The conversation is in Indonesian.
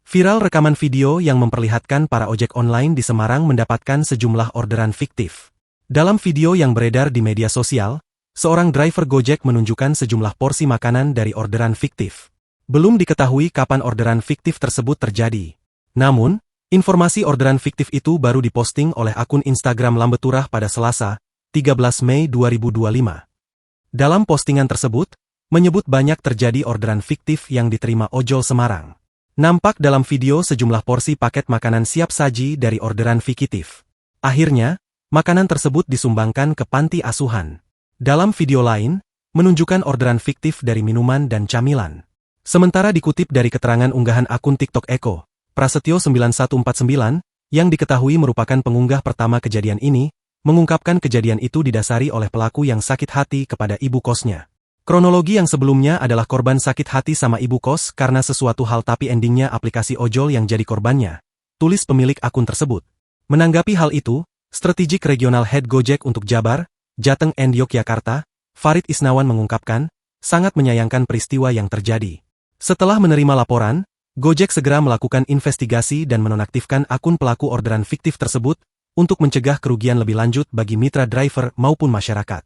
Viral rekaman video yang memperlihatkan para ojek online di Semarang mendapatkan sejumlah orderan fiktif. Dalam video yang beredar di media sosial, seorang driver Gojek menunjukkan sejumlah porsi makanan dari orderan fiktif. Belum diketahui kapan orderan fiktif tersebut terjadi. Namun, informasi orderan fiktif itu baru diposting oleh akun Instagram Lambeturah pada Selasa, 13 Mei 2025. Dalam postingan tersebut, menyebut banyak terjadi orderan fiktif yang diterima ojol Semarang. Nampak dalam video sejumlah porsi paket makanan siap saji dari orderan fiktif. Akhirnya, makanan tersebut disumbangkan ke panti asuhan. Dalam video lain, menunjukkan orderan fiktif dari minuman dan camilan. Sementara dikutip dari keterangan unggahan akun TikTok Eko Prasetyo 9149, yang diketahui merupakan pengunggah pertama kejadian ini, mengungkapkan kejadian itu didasari oleh pelaku yang sakit hati kepada ibu kosnya. Kronologi yang sebelumnya adalah korban sakit hati sama ibu kos karena sesuatu hal tapi endingnya aplikasi ojol yang jadi korbannya, tulis pemilik akun tersebut. Menanggapi hal itu, Strategic Regional Head Gojek untuk Jabar, Jateng and Yogyakarta, Farid Isnawan mengungkapkan, sangat menyayangkan peristiwa yang terjadi. Setelah menerima laporan, Gojek segera melakukan investigasi dan menonaktifkan akun pelaku orderan fiktif tersebut untuk mencegah kerugian lebih lanjut bagi mitra driver maupun masyarakat.